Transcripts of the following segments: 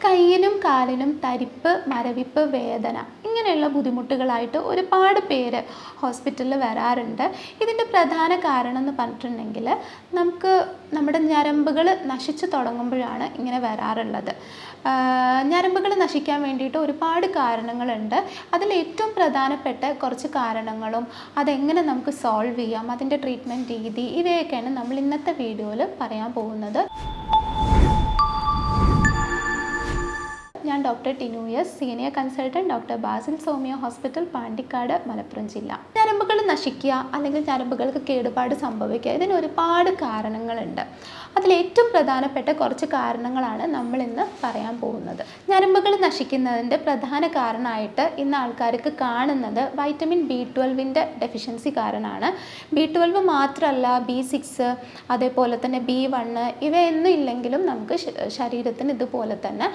കയ്യിനും കാലിനും തരിപ്പ്, മരവിപ്പ്, വേദന ഇങ്ങനെയുള്ള ബുദ്ധിമുട്ടുകളായിട്ട് ഒരുപാട് പേര് ഹോസ്പിറ്റലിൽ വരാറുണ്ട്. ഇതിൻ്റെ പ്രധാന കാരണം എന്ന് പറഞ്ഞിട്ടുണ്ടെങ്കിൽ നമ്മുടെ ഞരമ്പുകൾ നശിച്ചു തുടങ്ങുമ്പോഴാണ് ഇങ്ങനെ വരാറുള്ളത്. ഞരമ്പുകൾ നശിക്കാൻ വേണ്ടിയിട്ട് ഒരുപാട് കാരണങ്ങളുണ്ട്. അതിൽ ഏറ്റവും പ്രധാനപ്പെട്ട കുറച്ച് കാരണങ്ങളും അതെങ്ങനെ നമുക്ക് സോൾവ് ചെയ്യാം, അതിൻ്റെ ട്രീറ്റ്മെൻറ്റ് രീതി, ഇവയൊക്കെയാണ് നമ്മൾ ഇന്നത്തെ വീഡിയോയിൽ പറയാൻ പോകുന്നത്. ഞാൻ doctor Tinu S, senior consultant, doctor Basil സോമിയോ ഹോസ്പിറ്റൽ, പാണ്ടിക്കാട്, മലപ്പുറം ജില്ല. ഞരമ്പുകൾ നശിക്കുക അല്ലെങ്കിൽ ഞരമ്പുകൾക്ക് കേടുപാട് സംഭവിക്കുക, ഇതിന് ഒരുപാട് കാരണങ്ങളുണ്ട്. അതിലേറ്റവും പ്രധാനപ്പെട്ട കുറച്ച് കാരണങ്ങളാണ് നമ്മൾ ഇന്ന് പറയാൻ പോകുന്നത്. ഞരമ്പുകൾ നശിക്കുന്നതിൻ്റെ പ്രധാന കാരണമായിട്ട് ഇന്ന് ആൾക്കാർക്ക് കാണുന്നത് വൈറ്റമിൻ B12 ഡെഫിഷ്യൻസി കാരണമാണ്. B12 മാത്രമല്ല, B6, അതേപോലെ തന്നെ B1 ഇവയൊന്നും ഇല്ലെങ്കിലും നമുക്ക് ശരീരത്തിന് ഇതുപോലെ തന്നെ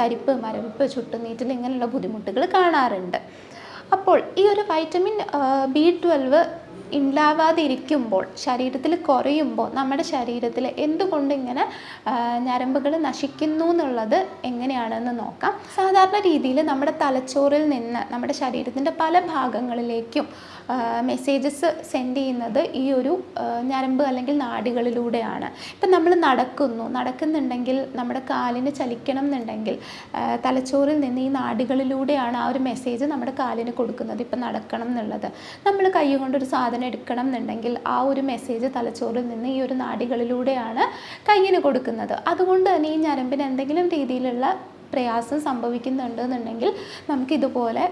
തരിപ്പ്, മരവിപ്പ്, ചുട്ടുനീറ്റൽ ഇങ്ങനെയുള്ള ബുദ്ധിമുട്ടുകൾ കാണാറുണ്ട്. അപ്പോൾ ഈ ഒരു വൈറ്റമിൻ B12 ഉണ്ടാവാതിരിക്കുമ്പോൾ, ശരീരത്തിൽ കുറയുമ്പോൾ നമ്മുടെ ശരീരത്തിൽ എന്തുകൊണ്ട് ഇങ്ങനെ ഞരമ്പുകൾ നശിക്കുന്നു എന്നുള്ളത് എങ്ങനെയാണെന്ന് നോക്കാം. സാധാരണ രീതിയിൽ നമ്മുടെ തലച്ചോറിൽ നിന്ന് നമ്മുടെ ശരീരത്തിൻ്റെ പല ഭാഗങ്ങളിലേക്കും മെസ്സേജസ് സെൻഡ് ചെയ്യുന്നത് ഈ ഒരു ഞരമ്പ് അല്ലെങ്കിൽ നാഡികളിലൂടെയാണ്. ഇപ്പം നമ്മൾ നടക്കുന്നുണ്ടെങ്കിൽ നമ്മുടെ കാലിന് ചലിക്കണം എന്നുണ്ടെങ്കിൽ തലച്ചോറിൽ നിന്ന് ഈ നാഡികളിലൂടെയാണ് ആ ഒരു മെസ്സേജ് നമ്മുടെ കാലിന് കൊടുക്കുന്നത്. ഇപ്പം നടക്കണം എന്നുള്ളത്, നമ്മൾ കൈ കൊണ്ടൊരു സാധനം എടുക്കണം എന്നുണ്ടെങ്കിൽ ആ ഒരു മെസ്സേജ് തലച്ചോറിൽ നിന്ന് ഈ ഒരു നാഡികളിലൂടെയാണ് കയ്യിന് കൊടുക്കുന്നത്. അതുകൊണ്ട് തന്നെ ഈ ഞരമ്പിന് എന്തെങ്കിലും രീതിയിലുള്ള പ്രയാസം സംഭവിക്കുന്നുണ്ടെന്നുണ്ടെങ്കിൽ നമുക്കിതുപോലെ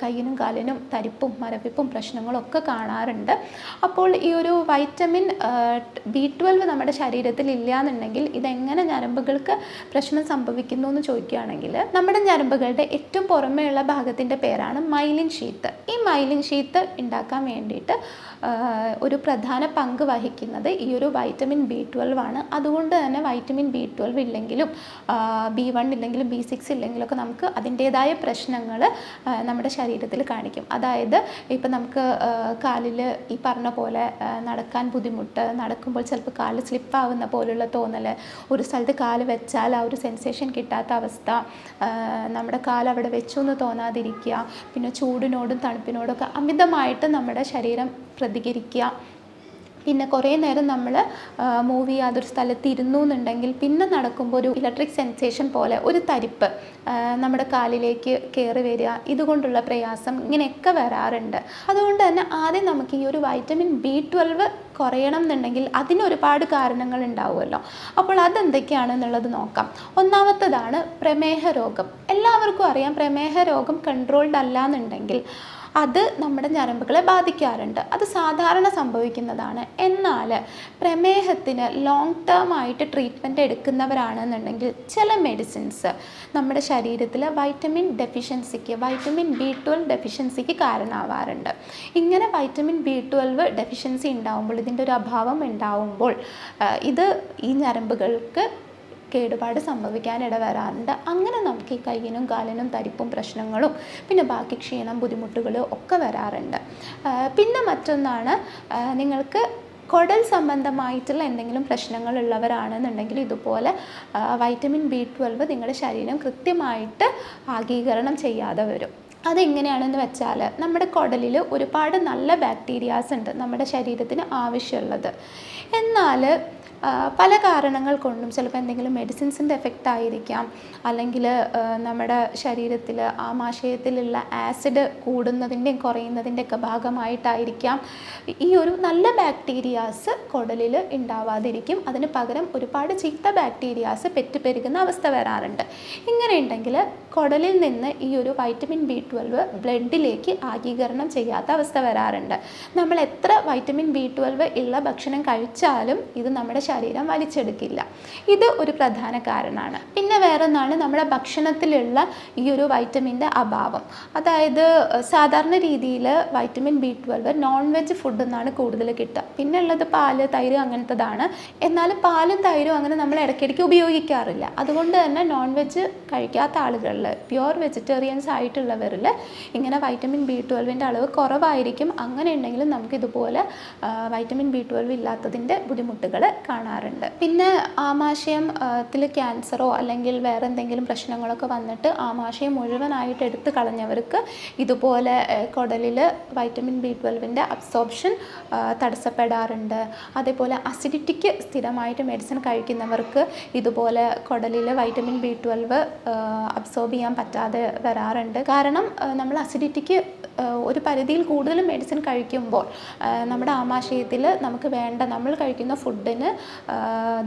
കയ്യിനും കാലിനും തരിപ്പും മരവിപ്പും പ്രശ്നങ്ങളൊക്കെ കാണാറുണ്ട്. അപ്പോൾ ഈ ഒരു വൈറ്റമിൻ B12 നമ്മുടെ ശരീരത്തിൽ ഇല്ല എന്നുണ്ടെങ്കിൽ ഇതെങ്ങനെ ഞരമ്പുകൾക്ക് പ്രശ്നം സംഭവിക്കുന്നു എന്ന് ചോദിക്കുകയാണെങ്കിൽ, നമ്മുടെ ഞരമ്പുകളുടെ ഏറ്റവും പുറമേയുള്ള ഭാഗത്തിൻ്റെ പേരാണ് മൈലിൻ ഷീത്ത്. ഈ മൈലിൻ ഷീത്ത് ഉണ്ടാക്കാൻ വേണ്ടിയിട്ട് ഒരു പ്രധാന പങ്ക് വഹിക്കുന്നത് ഈ ഒരു വൈറ്റമിൻ B12 ആണ്. അതുകൊണ്ട് തന്നെ വൈറ്റമിൻ B12 ഇല്ലെങ്കിലും B1 ഇല്ലെങ്കിലും B6 ഇല്ലെങ്കിലൊക്കെ നമുക്ക് അതിൻ്റേതായ പ്രശ്നങ്ങൾ നമ്മുടെ ശരീരത്തിൽ കാണിക്കും. അതായത് ഇപ്പം നമുക്ക് കാലിൽ ഈ പറഞ്ഞ പോലെ നടക്കാൻ ബുദ്ധിമുട്ട്, നടക്കുമ്പോൾ ചിലപ്പോൾ കാല് സ്ലിപ്പാവുന്ന പോലുള്ള തോന്നൽ, ഒരു സ്ഥലത്ത് കാല് വെച്ചാൽ ആ ഒരു സെൻസേഷൻ കിട്ടാത്ത അവസ്ഥ, നമ്മുടെ കാല് അവിടെ വെച്ചു എന്ന് തോന്നാതിരിക്കുക, പിന്നെ ചൂടിനോടും തണുപ്പിനോടൊക്കെ അമിതമായിട്ട് നമ്മുടെ ശരീരം പ്രതികരിക്കുക, പിന്നെ കുറേ നേരം നമ്മൾ മൂവ് ചെയ്യാതെ ഒരു സ്ഥലത്ത് ഇരുന്നു എന്നുണ്ടെങ്കിൽ പിന്നെ നടക്കുമ്പോൾ ഒരു ഇലക്ട്രിക് സെൻസേഷൻ പോലെ ഒരു തരിപ്പ് നമ്മുടെ കാലിലേക്ക് കയറി വരിക, ഇതുകൊണ്ടുള്ള പ്രയാസം ഇങ്ങനെയൊക്കെ വരാറുണ്ട്. അതുകൊണ്ട് തന്നെ ആദ്യം നമുക്ക് ഈ ഒരു വൈറ്റമിൻ B12 കുറയണം എന്നുണ്ടെങ്കിൽ അതിനൊരുപാട് കാരണങ്ങൾ ഉണ്ടാവുമല്ലോ. അപ്പോൾ അതെന്തൊക്കെയാണെന്നുള്ളത് നോക്കാം. ഒന്നാമത്തതാണ് പ്രമേഹ രോഗം. എല്ലാവർക്കും അറിയാം, പ്രമേഹ രോഗം കൺട്രോൾഡ് അല്ല എന്നുണ്ടെങ്കിൽ അത് നമ്മുടെ ഞരമ്പുകളെ ബാധിക്കാറുണ്ട്. അത് സാധാരണ സംഭവിക്കുന്നതാണ്. എന്നാൽ പ്രമേഹത്തിന് ലോങ് ടേം ആയിട്ട് ട്രീറ്റ്മെൻറ്റ് എടുക്കുന്നവരാണെന്നുണ്ടെങ്കിൽ ചില മെഡിസിൻസ് നമ്മുടെ ശരീരത്തിൽ വൈറ്റമിൻ ഡെഫിഷ്യൻസിക്ക്, വൈറ്റമിൻ B12 ഡെഫിഷ്യൻസിക്ക് കാരണമാവാറുണ്ട്. ഇങ്ങനെ വൈറ്റമിൻ B12 ഡെഫിഷ്യൻസി ഉണ്ടാവുമ്പോൾ, ഇതിൻ്റെ ഒരു അഭാവം ഉണ്ടാവുമ്പോൾ ഇത് ഈ ഞരമ്പുകൾക്ക് കേടുപാട് സംഭവിക്കാനിട വരാറുണ്ട്. അങ്ങനെ നമുക്ക് ഈ കയ്യിനും കാലിനും തരിപ്പും പ്രശ്നങ്ങളും പിന്നെ ബാക്കി ക്ഷീണം, ബുദ്ധിമുട്ടുകളും ഒക്കെ വരാറുണ്ട്. പിന്നെ മറ്റൊന്നാണ്, നിങ്ങൾക്ക് കുടൽ സംബന്ധമായിട്ടുള്ള എന്തെങ്കിലും പ്രശ്നങ്ങളുള്ളവരാണെന്നുണ്ടെങ്കിൽ ഇതുപോലെ വൈറ്റമിൻ B12 നിങ്ങളുടെ ശരീരം കൃത്യമായിട്ട് ആഗീകരണം ചെയ്യാതെ വരും. അതെങ്ങനെയാണെന്ന് വെച്ചാൽ, നമ്മുടെ കുടലിൽ ഒരുപാട് നല്ല ബാക്ടീരിയാസ് ഉണ്ട് നമ്മുടെ ശരീരത്തിന് ആവശ്യമുള്ളത്. എന്നാൽ പല കാരണങ്ങൾ കൊണ്ടും, ചിലപ്പോൾ എന്തെങ്കിലും മെഡിസിൻസിൻ്റെ എഫക്റ്റ് ആയിരിക്കാം, അല്ലെങ്കിൽ നമ്മുടെ ശരീരത്തിൽ ആമാശയത്തിലുള്ള ആസിഡ് കൂടുന്നതിൻ്റെയും കുറയുന്നതിൻ്റെയൊക്കെ ഭാഗമായിട്ടായിരിക്കാം ഈ ഒരു നല്ല ബാക്ടീരിയാസ് കുടലിൽ ഉണ്ടാവാതിരിക്കും. അതിന് പകരം ഒരുപാട് ചീത്ത ബാക്ടീരിയാസ് പെറ്റുപെരുകുന്ന അവസ്ഥ വരാറുണ്ട്. ഇങ്ങനെ ഉണ്ടെങ്കിൽ കുടലിൽ നിന്ന് ഈ ഒരു വൈറ്റമിൻ B12 ബ്ലഡിലേക്ക് ആഗീകരണം ചെയ്യാത്ത അവസ്ഥ വരാറുണ്ട്. നമ്മൾ എത്ര വൈറ്റമിൻ B12 ഉള്ള ഭക്ഷണം കഴിച്ചാലും ഇത് നമ്മുടെ ശരീരം വലിച്ചെടുക്കില്ല. ഇത് ഒരു പ്രധാന കാരണമാണ്. പിന്നെ വേറൊന്നാണ് നമ്മുടെ ഭക്ഷണത്തിലുള്ള ഈ ഒരു വൈറ്റമിൻ്റെ അഭാവം. അതായത് സാധാരണ രീതിയിൽ vitamin B12 non veg food എന്നാണ് കൂടുതൽ കിട്ടുക. പിന്നെ ഉള്ളത് പാല്, തൈര് അങ്ങനത്തതാണ്. എന്നാൽ പാലും തൈരും അങ്ങനെ നമ്മൾ ഇടയ്ക്കിടയ്ക്ക് ഉപയോഗിക്കാറില്ല. അതുകൊണ്ട് തന്നെ നോൺ വെജ് കഴിക്കാത്ത ആളുകളിൽ, പ്യുവർ വെജിറ്റേറിയൻസ് ആയിട്ടുള്ളവരിൽ ഇങ്ങനെ വൈറ്റമിൻ B12 അളവ് കുറവായിരിക്കും. അങ്ങനെ ഉണ്ടെങ്കിലും നമുക്കിതുപോലെ വൈറ്റമിൻ B12 ഇല്ലാത്തതിൻ്റെ ബുദ്ധിമുട്ടുകൾ കാണാം. കാണാറുണ്ട്. പിന്നെ ആമാശയത്തിൽ ക്യാൻസറോ അല്ലെങ്കിൽ വേറെ എന്തെങ്കിലും പ്രശ്നങ്ങളൊക്കെ വന്നിട്ട് ആമാശയം മുഴുവനായിട്ട് എടുത്തു കളഞ്ഞവർക്ക് ഇതുപോലെ കുടലിൽ വൈറ്റമിൻ B12 അബ്സോർപ്ഷൻ തടസ്സപ്പെടാറുണ്ട്. അതേപോലെ അസിഡിറ്റിക്ക് സ്ഥിരമായിട്ട് മെഡിസിൻ കഴിക്കുന്നവർക്ക് ഇതുപോലെ കുടലിൽ വൈറ്റമിൻ B12 അബ്സോർബ് ചെയ്യാൻ പറ്റാതെ വരാറുണ്ട്. കാരണം നമ്മൾ അസിഡിറ്റിക്ക് ഒരു പരിധിയിൽ കൂടുതൽ മെഡിസിൻ കഴിക്കുമ്പോൾ നമ്മുടെ ആമാശയത്തിൽ നമുക്ക് വേണ്ട നമ്മൾ കഴിക്കുന്ന ഫുഡിന്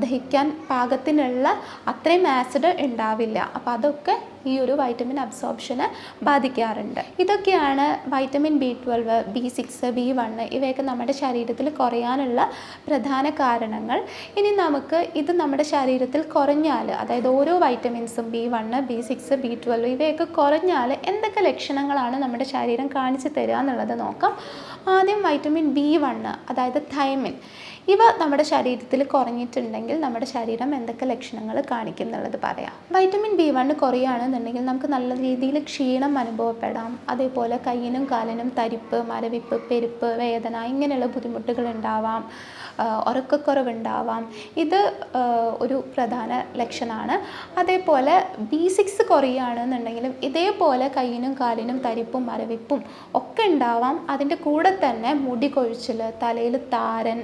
ദഹിക്കാൻ പാകത്തിനുള്ള അത്രയും ആസിഡ് ഉണ്ടാവില്ല. അപ്പോൾ അതൊക്കെ ഈ ഒരു വൈറ്റമിൻ അബ്സോർപ്ഷനെ ബാധിക്കാറുണ്ട്. ഇതൊക്കെയാണ് വൈറ്റമിൻ B12, B6, B1 ഇവയൊക്കെ നമ്മുടെ ശരീരത്തിൽ കുറയാനുള്ള പ്രധാന കാരണങ്ങൾ. ഇനി നമുക്ക് ഇത് നമ്മുടെ ശരീരത്തിൽ കുറഞ്ഞാൽ, അതായത് ഓരോ വൈറ്റമിൻസും B1, B6, B12 ഇവയൊക്കെ കുറഞ്ഞാൽ എന്തൊക്കെ ലക്ഷണങ്ങളാണ് നമ്മുടെ ശരീരം കാണിച്ചു തരിക എന്നുള്ളത് നോക്കാം. ആദ്യം വൈറ്റമിൻ B1, അതായത് തൈമിൻ, ഇവ നമ്മുടെ ശരീരത്തിൽ കുറഞ്ഞിട്ടുണ്ടെങ്കിൽ നമ്മുടെ ശരീരം എന്തൊക്കെ ലക്ഷണങ്ങൾ കാണിക്കും എന്നുള്ളത് പറയാം. വൈറ്റമിൻ B1 കുറയുകയാണെന്നുണ്ടെങ്കിൽ നമുക്ക് നല്ല രീതിയിൽ ക്ഷീണം അനുഭവപ്പെടാം. അതേപോലെ കയ്യിനും കാലിനും തരിപ്പ്, മരവിപ്പ്, പെരുപ്പ്, വേദന ഇങ്ങനെയുള്ള ബുദ്ധിമുട്ടുകൾ ഉണ്ടാവാം. ഉറക്കക്കുറവുണ്ടാവാം. ഇത് ഒരു പ്രധാന ലക്ഷണമാണ്. അതേപോലെ B6 കുറയുകയാണെന്നുണ്ടെങ്കിലും ഇതേപോലെ കയ്യിനും കാലിനും തരിപ്പും മരവിപ്പും ഒക്കെ ഉണ്ടാവാം. അതിൻ്റെ കൂടെ തന്നെ മുടി കൊഴിച്ചിൽ, തലയിൽ താരൻ,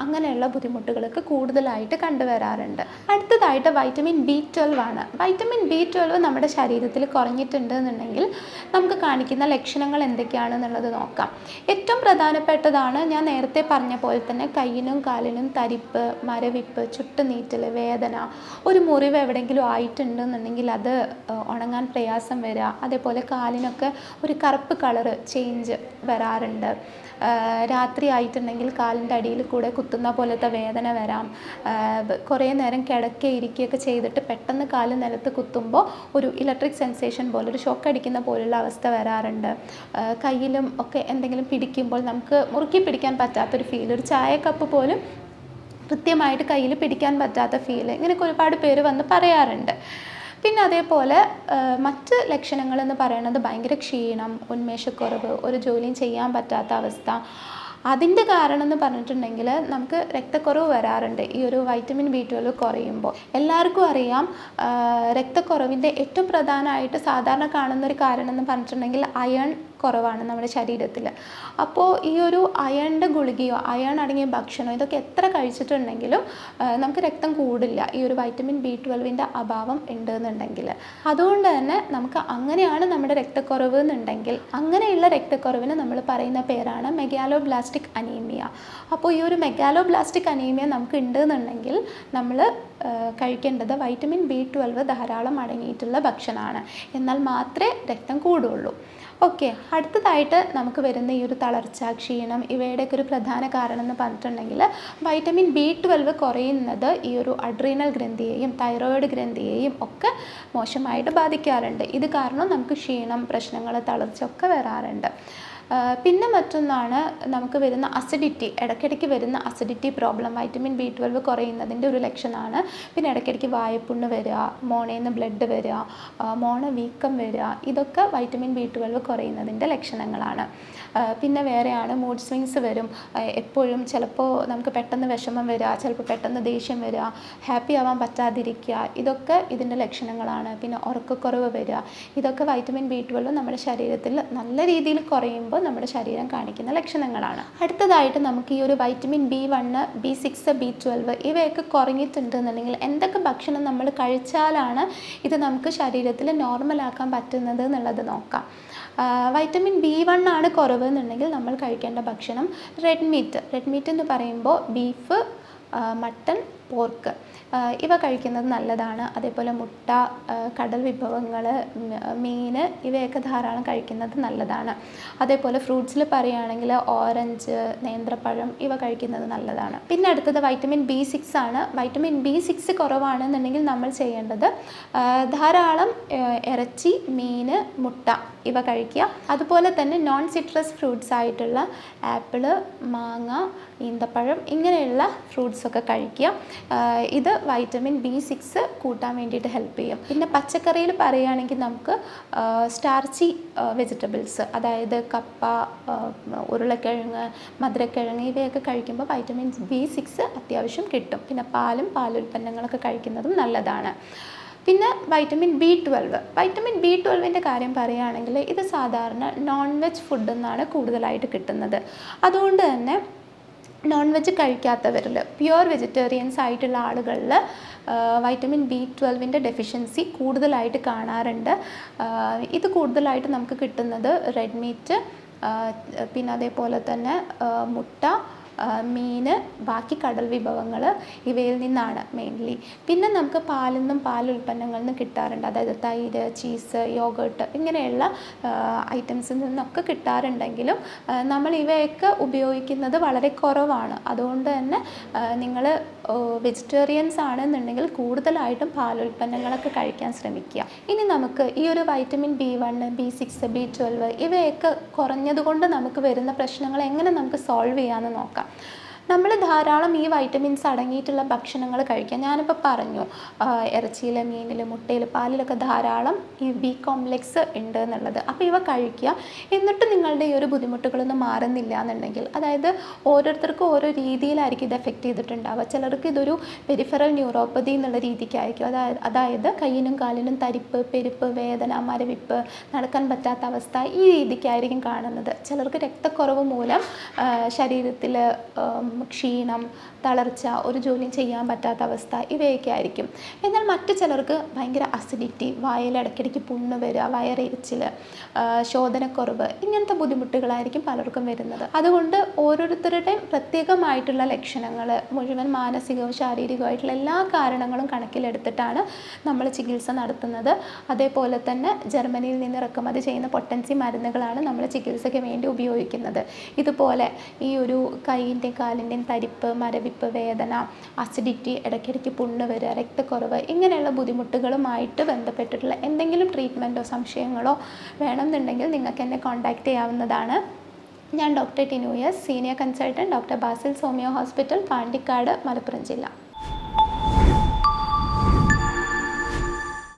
അങ്ങനെയുള്ള ബുദ്ധിമുട്ടുകളൊക്കെ കൂടുതലായിട്ട് കണ്ടുവരാറുണ്ട്. അടുത്തതായിട്ട് വൈറ്റമിൻ B12 ആണ്. വൈറ്റമിൻ B12 നമ്മുടെ ശരീരത്തിൽ കുറഞ്ഞിട്ടുണ്ട് എന്നുണ്ടെങ്കിൽ നമുക്ക് കാണിക്കുന്ന ലക്ഷണങ്ങൾ എന്തൊക്കെയാണെന്നുള്ളത് നോക്കാം. ഏറ്റവും പ്രധാനപ്പെട്ടതാണ് ഞാൻ നേരത്തെ പറഞ്ഞ പോലെ തന്നെ കയ്യിനും കാലിനും തരിപ്പ്, മരവിപ്പ്, ചുട്ടുനീറ്റൽ, വേദന, ഒരു മുറിവ് എവിടെയെങ്കിലും ആയിട്ടുണ്ടെന്നുണ്ടെങ്കിൽ അത് ഉണങ്ങാൻ പ്രയാസം വരിക. അതേപോലെ കാലിനൊക്കെ ഒരു കറുപ്പ് കളറ് ചേഞ്ച് വരാറുണ്ട്. രാത്രി ആയിട്ടുണ്ടെങ്കിൽ കാലിൻ്റെ അടിയിൽ കൂടെ കുത്തുന്ന പോലത്തെ വേദന വരാം. കുറേ നേരം കിടക്കുകയൊക്കെ ചെയ്തിട്ട് പെട്ടെന്ന് കാല് നിലത്ത് കുത്തുമ്പോൾ ഒരു ഇലക്ട്രിക് സെൻസേഷൻ പോലെ, ഒരു ഷോക്ക് അടിക്കുന്ന പോലുള്ള അവസ്ഥ വരാറുണ്ട്. കയ്യിലും ഒക്കെ എന്തെങ്കിലും പിടിക്കുമ്പോൾ നമുക്ക് മുറുക്കി പിടിക്കാൻ പറ്റാത്തൊരു ഫീൽ, ഒരു ചായ കപ്പ് പോലും കൃത്യമായിട്ട് കയ്യിൽ പിടിക്കാൻ പറ്റാത്ത ഫീൽ, ഇങ്ങനെയൊക്കെ ഒരുപാട് പേര് വന്ന് പറയാറുണ്ട്. പിന്നെ അതേപോലെ മറ്റ് ലക്ഷണങ്ങളെന്ന് പറയുന്നത് ഭയങ്കര ക്ഷീണം, ഉന്മേഷക്കുറവ്, ഒരു ജോലിയും ചെയ്യാൻ പറ്റാത്ത അവസ്ഥ. അതിൻ്റെ കാരണം എന്ന് പറഞ്ഞിട്ടുണ്ടെങ്കിൽ നമുക്ക് രക്തക്കുറവ് വരാറുണ്ട് ഈ ഒരു വൈറ്റമിൻ B12 കുറയുമ്പോൾ. എല്ലാവർക്കും അറിയാം രക്തക്കുറവിൻ്റെ ഏറ്റവും പ്രധാനമായിട്ട് സാധാരണ കാണുന്നൊരു കാരണം എന്ന് പറഞ്ഞിട്ടുണ്ടെങ്കിൽ അയൺ കുറവാണ് നമ്മുടെ ശരീരത്തിൽ. അപ്പോൾ ഈ ഒരു അയണിൻ്റെ ഗുളികയോ അയൺ അടങ്ങിയ ഭക്ഷണമോ ഇതൊക്കെ എത്ര കഴിച്ചിട്ടുണ്ടെങ്കിലും നമുക്ക് രക്തം കൂടില്ല ഈ ഒരു വൈറ്റമിൻ B12 അഭാവം ഉണ്ടെന്നുണ്ടെങ്കിൽ. അതുകൊണ്ട് തന്നെ നമുക്ക് അങ്ങനെയാണ് നമ്മുടെ രക്തക്കുറവ് എന്നുണ്ടെങ്കിൽ അങ്ങനെയുള്ള രക്തക്കുറവിന് നമ്മൾ പറയുന്ന പേരാണ് മെഗാലോബ്ലാസ്റ്റിക് അനീമിയ. അപ്പോൾ ഈ ഒരു മെഗാലോബ്ലാസ്റ്റിക് അനീമിയ നമുക്ക് ഉണ്ടെന്നുണ്ടെങ്കിൽ നമ്മൾ കഴിക്കേണ്ടത് വൈറ്റമിൻ B12 ധാരാളം അടങ്ങിയിട്ടുള്ള ഭക്ഷണമാണ്. എന്നാൽ മാത്രമേ രക്തം കൂടുള്ളൂ. ഓക്കെ, അടുത്തതായിട്ട് നമുക്ക് വരുന്ന ഈ ഒരു തളർച്ച, ക്ഷീണം ഇവയുടെയൊക്കെ ഒരു പ്രധാന കാരണം എന്ന് പറഞ്ഞിട്ടുണ്ടെങ്കിൽ വൈറ്റമിൻ B12 കുറയുന്നത് ഈ ഒരു അഡ്രീനൽ ഗ്രന്ഥിയെയും തൈറോയിഡ് ഗ്രന്ഥിയെയും ഒക്കെ മോശമായിട്ട് ബാധിക്കാറുണ്ട്. ഇത് കാരണം നമുക്ക് ക്ഷീണം, പ്രശ്നങ്ങൾ, തളർച്ച ഒക്കെ വരാറുണ്ട്. പിന്നെ മറ്റൊന്നാണ് നമുക്ക് വരുന്ന അസിഡിറ്റി, ഇടയ്ക്കിടയ്ക്ക് വരുന്ന അസിഡിറ്റി പ്രോബ്ലം വൈറ്റമിൻ B12 കുറയുന്നതിൻ്റെ ഒരു ലക്ഷണമാണ്. പിന്നെ ഇടയ്ക്കിടയ്ക്ക് വായപ്പുണ്ണ് വരിക, മോണയിൽ ബ്ലഡ് വരിക, മോണ വീക്കം വരിക, ഇതൊക്കെ വൈറ്റമിൻ B12 കുറയുന്നതിൻ്റെ ലക്ഷണങ്ങളാണ്. പിന്നെ വേറെയാണ് മൂഡ് സ്വിങ്സ് വരും. എപ്പോഴും ചിലപ്പോൾ നമുക്ക് പെട്ടെന്ന് വിഷമം വരിക, ചിലപ്പോൾ പെട്ടെന്ന് ദേഷ്യം വരിക, ഹാപ്പി ആവാൻ പറ്റാതിരിക്കുക, ഇതൊക്കെ ഇതിൻ്റെ ലക്ഷണങ്ങളാണ്. പിന്നെ ഉറക്കക്കുറവ് വരിക, ഇതൊക്കെ വൈറ്റമിൻ B12 നമ്മുടെ ശരീരത്തിൽ നല്ല രീതിയിൽ കുറയുമ്പോൾ നമ്മുടെ ശരീരം കാണിക്കുന്ന ലക്ഷണങ്ങളാണ്. അടുത്തതായിട്ട് നമുക്ക് ഈ ഒരു വൈറ്റമിൻ B1, B6, B12 ഇവയൊക്കെ കുറഞ്ഞിട്ടുണ്ടെന്നുണ്ടെങ്കിൽ എന്തൊക്കെ ഭക്ഷണം നമ്മൾ കഴിച്ചാലാണ് ഇത് നമുക്ക് ശരീരത്തിൽ നോർമലാക്കാൻ പറ്റുന്നത് എന്നുള്ളത് നോക്കാം. വൈറ്റമിൻ B1 ആണ് കുറവ് എന്നുണ്ടെങ്കിൽ നമ്മൾ കഴിക്കേണ്ട ഭക്ഷണം റെഡ് മീറ്റ് എന്ന് പറയുമ്പോൾ ബീഫ്, മട്ടൺ, പോർക്ക് ഇവ കഴിക്കുന്നത് നല്ലതാണ്. അതേപോലെ മുട്ട, കടൽ വിഭവങ്ങൾ, മീൻ ഇവയൊക്കെ ധാരാളം കഴിക്കുന്നത് നല്ലതാണ്. അതേപോലെ ഫ്രൂട്ട്സിൽ പറയുകയാണെങ്കിൽ ഓറഞ്ച്, നേന്ത്രപ്പഴം ഇവ കഴിക്കുന്നത് നല്ലതാണ്. പിന്നെ അടുത്തത് വൈറ്റമിൻ B6 ആണ്. വൈറ്റമിൻ B6 കുറവാണെന്നുണ്ടെങ്കിൽ നമ്മൾ ചെയ്യേണ്ടത് ധാരാളം ഇറച്ചി, മീൻ, മുട്ട ഇവ കഴിക്കുക. അതുപോലെ തന്നെ നോൺ സിട്രസ് ഫ്രൂട്ട്സ് ആയിട്ടുള്ള ആപ്പിള്, മാങ്ങ, ഈന്തപ്പഴം, ഇങ്ങനെയുള്ള ഫ്രൂട്ട്സൊക്കെ കഴിക്കുക. ഇത് വൈറ്റമിൻ B6 കൂട്ടാൻ വേണ്ടിയിട്ട് ഹെൽപ്പ് ചെയ്യും. പിന്നെ പച്ചക്കറിയിൽ പറയുകയാണെങ്കിൽ നമുക്ക് സ്റ്റാർച്ചി വെജിറ്റബിൾസ്, അതായത് കപ്പ, ഉരുളക്കിഴങ്ങ്, മധുരക്കിഴങ്ങ് ഇവയൊക്കെ കഴിക്കുമ്പോൾ വൈറ്റമിൻ B6 അത്യാവശ്യം കിട്ടും. പിന്നെ പാലുൽപ്പന്നങ്ങളൊക്കെ കഴിക്കുന്നതും നല്ലതാണ്. പിന്നെ വൈറ്റമിൻ B12 കാര്യം പറയുകയാണെങ്കിൽ ഇത് സാധാരണ നോൺ വെജ് ഫുഡിൽ നിന്നാണ് കൂടുതലായിട്ട് കിട്ടുന്നത്. അതുകൊണ്ട് തന്നെ നോൺ വെജ് കഴിക്കാത്തവരിൽ, പ്യുവർ വെജിറ്റേറിയൻസ് ആയിട്ടുള്ള ആളുകളിൽ വൈറ്റമിൻ B12 ഡെഫിഷ്യൻസി കൂടുതലായിട്ട് കാണാറുണ്ട്. ഇത് കൂടുതലായിട്ട് നമുക്ക് കിട്ടുന്നത് റെഡ് മീറ്റ്, പിന്നെ അതേപോലെ തന്നെ മുട്ട, മീൻ, ബാക്കി കടൽ വിഭവങ്ങൾ ഇവയിൽ നിന്നാണ് മെയിൻലി. പിന്നെ നമുക്ക് പാലിൽ നിന്നും പാലുൽപ്പന്നങ്ങളിൽ നിന്നും കിട്ടാറുണ്ട്. അതായത് തൈര്, ചീസ്, യോഗേർട്ട് ഇങ്ങനെയുള്ള ഐറ്റംസിൽ നിന്നൊക്കെ കിട്ടാറുണ്ടെങ്കിലും നമ്മൾ ഇവയൊക്കെ ഉപയോഗിക്കുന്നത് വളരെ കുറവാണ്. അതുകൊണ്ട് തന്നെ നിങ്ങൾ വെജിറ്റേറിയൻസ് ആണെന്നുണ്ടെങ്കിൽ കൂടുതലായിട്ടും പാലുൽപ്പന്നങ്ങളൊക്കെ കഴിക്കാൻ ശ്രമിക്കുക. ഇനി നമുക്ക് ഈ ഒരു വൈറ്റമിൻ B1, B6, B12 ഇവയൊക്കെ കുറഞ്ഞതുകൊണ്ട് നമുക്ക് വരുന്ന പ്രശ്നങ്ങൾ എങ്ങനെ നമുക്ക് സോൾവ് ചെയ്യാമെന്ന് നോക്കാം. നമ്മൾ ധാരാളം ഈ വൈറ്റമിൻസ് അടങ്ങിയിട്ടുള്ള ഭക്ഷണങ്ങൾ കഴിക്കുക. ഞാനിപ്പോൾ പറഞ്ഞു ഇറച്ചിയിൽ, മീനിൽ, മുട്ടയിൽ, പാലിലൊക്കെ ധാരാളം ഈ B കോംപ്ലക്സ് ഉണ്ട് എന്നുള്ളത്. അപ്പോൾ ഇവ കഴിക്കുക. എന്നിട്ട് നിങ്ങളുടെ ഈ ഒരു ബുദ്ധിമുട്ടുകളൊന്നും മാറുന്നില്ല എന്നുണ്ടെങ്കിൽ, അതായത് ഓരോരുത്തർക്കും ഓരോ രീതിയിലായിരിക്കും ഇത് എഫക്റ്റ് ചെയ്തിട്ടുണ്ടാവുക. ചിലർക്ക് ഇതൊരു പെരിഫറൽ ന്യൂറോപ്പതി എന്നുള്ള രീതിക്കായിരിക്കും. അതായത് കയ്യിനും കാലിനും തരിപ്പ്, പെരുപ്പ്, വേദന, മരവിപ്പ്, നടക്കാൻ പറ്റാത്ത അവസ്ഥ, ഈ രീതിക്കായിരിക്കും കാണുന്നത്. ചിലർക്ക് രക്തക്കുറവ് മൂലം ശരീരത്തിൽ ക്ഷീണം, തളർച്ച, ഒരു ജോലിയും ചെയ്യാൻ പറ്റാത്ത അവസ്ഥ ഇവയൊക്കെ ആയിരിക്കും. എന്നാൽ മറ്റു ചിലർക്ക് ഭയങ്കര അസിഡിറ്റി, വായിൽ ഇടയ്ക്കിടയ്ക്ക് പുണ്ണ് വരിക, വയറെരിച്ചിൽ, ശോധനക്കുറവ്, ഇങ്ങനത്തെ ബുദ്ധിമുട്ടുകളായിരിക്കും പലർക്കും വരുന്നത്. അതുകൊണ്ട് ഓരോരുത്തരുടെയും പ്രത്യേകമായിട്ടുള്ള ലക്ഷണങ്ങൾ, മുഴുവൻ മാനസികവും ശാരീരികവുമായിട്ടുള്ള എല്ലാ കാരണങ്ങളും കണക്കിലെടുത്തിട്ടാണ് നമ്മൾ ചികിത്സ നടത്തുന്നത്. അതേപോലെ തന്നെ ജർമ്മനിയിൽ നിന്ന് ഇറക്കുമതി ചെയ്യുന്ന പൊട്ടൻസി മരുന്നുകളാണ് നമ്മൾ ചികിത്സയ്ക്ക് വേണ്ടി ഉപയോഗിക്കുന്നത്. ഇതുപോലെ ഈ ഒരു കൈയിൻ്റെയും കാലിൻ്റെയും തരിപ്പ്, മരവിപ്പ്, വേദന, അസിഡിറ്റി, ഇടയ്ക്കിടയ്ക്ക് പുണ്ണ് വരിക, രക്തക്കുറവ്, ഇങ്ങനെയുള്ള ബുദ്ധിമുട്ടുകളുമായിട്ട് ബന്ധപ്പെട്ടിട്ടുള്ള എന്തെങ്കിലും ട്രീറ്റ്മെൻറ്റോ സംശയങ്ങളോ വേണമെന്നുണ്ടെങ്കിൽ നിങ്ങൾക്ക് എന്നെ കോൺടാക്റ്റ് ചെയ്യാവുന്നതാണ്. ഞാൻ doctor Tinu S, senior consultant, doctor Basil സോമിയോ ഹോസ്പിറ്റൽ, പാണ്ടിക്കാട്, മലപ്പുറം ജില്ല.